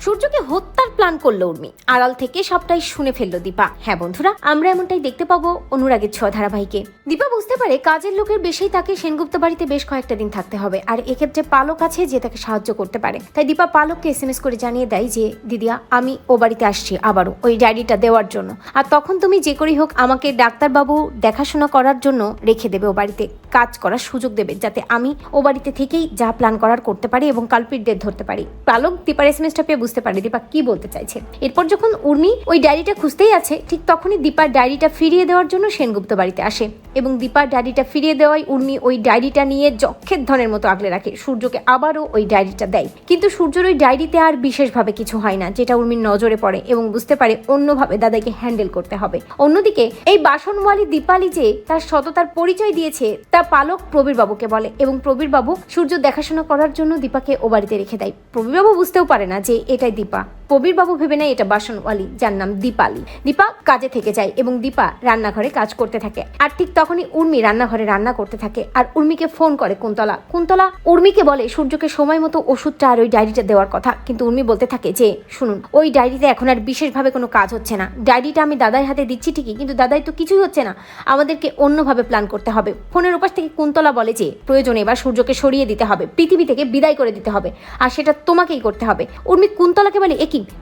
সূর্যকে হত্যার প্ল্যান করলো উর্মি, আড়াল থেকে সবটাই শুনে ফেললো দীপা। হ্যাঁ বন্ধুরা, আমরা এমনটাই দেখতে পাবো অনুরাগের ছোঁয়া ধারাবাহিকে। দীপা বুঝতে পারে কাজের লোকের বেশি তাকে সেনগুপ্ত বাড়িতে বেশ কয়েকটা দিন থাকতে হবে, আর এক্ষেত্রে পালক আছে যে তাকে সাহায্য করতে পারে। তাই দীপা পালককে SMS করে জানিয়ে দেয় যে দিদিয়া, আমি ও বাড়িতে আসছি আবারও ওই ডায়েরিটা দেওয়ার জন্য, আর তখন তুমি যে করেই হোক আমাকে ডাক্তারবাবু দেখাশোনা করার জন্য রেখে দেবে, ও বাড়িতে কাজ করার সুযোগ দেবে, যাতে আমি ও বাড়িতে থেকেই যা প্ল্যান করার করতে পারি এবং কালপিটদের ধরতে পারি। পালক দীপার SMS-টা পেয়ে বুঝতে পারে দীপা কি বলতে চাইছে। এরপর যখন উর্মি ওই ডায়েরিটা খুঁজতেই আছে, ঠিক তখনই দীপার ডায়েরিটা ফিরিয়ে দেওয়ার জন্য সেনগুপ্ত বাড়িতে আসে এবং দীপার ডায়েরিটা ফিরিয়ে দেওয়ায় উর্মি ওই ডায়েরিটা নিয়ে যক্ষের ধনের মতো আগলে রাখে। সূর্যকে আবারও ওই ডায়েরিটা দেয়, কিন্তু সূর্যর ওই ডায়েরিতে আর বিশেষভাবে কিছু হয় না, যেটা উর্মির নজরে পড়ে এবং বুঝতে পারে অন্যভাবে দাদাকে হ্যান্ডেল করতে হবে। অন্যদিকে এই বাসনওয়ালি দীপালি যে তার সততার পরিচয় দিয়েছে তা পালক প্রবীর বাবুকে বলে এবং প্রবীর বাবু সূর্য দেখাশোনা করার জন্য দীপাকে ও বাড়িতে রেখে দেয়। প্রবীর বাবু বুঝতেও পারে না যে এটাই দীপা। প্রবীর বাবু ভেবে নেয় এটা বাসনওয়ালি, যার নাম দীপালি। দীপা কাজে থেকে যায় এবং দীপা রান্নাঘরে কাজ করতে থাকে, আর ঠিক তখনই উর্মি রান্নাঘরে রান্না করতে থাকে আর উর্মিকে ফোন করে কুন্তলা। কুন্তলা উর্মিকে বলে সূর্যকে সময় মতো ওষুধটা আর ওই ডায়েরিটা দেওয়ার কথা, কিন্তু উর্মি বলতে থাকে যে শুনুন, ওই ডায়েরিতে এখন আর বিশেষভাবে কোনো কাজ হচ্ছে না। ডায়েরিটা আমি দাদার হাতে দিচ্ছি ঠিকই, কিন্তু দাদাই তো কিছুই হচ্ছে না, আমাদেরকে অন্যভাবে প্ল্যান করতে হবে। ফোনের উপাস থেকে কুন্তলা বলে যে প্রয়োজনে এবার সূর্যকে সরিয়ে দিতে হবে, পৃথিবী থেকে বিদায় করে দিতে হবে, আর সেটা তোমাকেই করতে হবে। উর্মি কুন্তলাকে বলে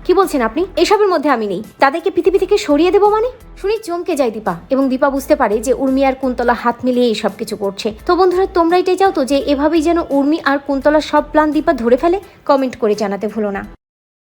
কি বলছেন আপনি? এসবের মধ্যে আমি নেই, তাদেরকে পৃথিবী থেকে সরিয়ে দেবো মানে? শুনি চমকে যায় দীপা এবং দীপা বুঝতে পারে যে উর্মি আর কুন্তলা হাত মিলিয়ে এই সব কিছু করছে। তো বন্ধুরা, তোমরা এটাই চাও তো যে এভাবেই যেন উর্মি আর কুন্তলার সব প্ল্যান দীপা ধরে ফেলে? কমেন্ট করে জানাতে ভুলো না।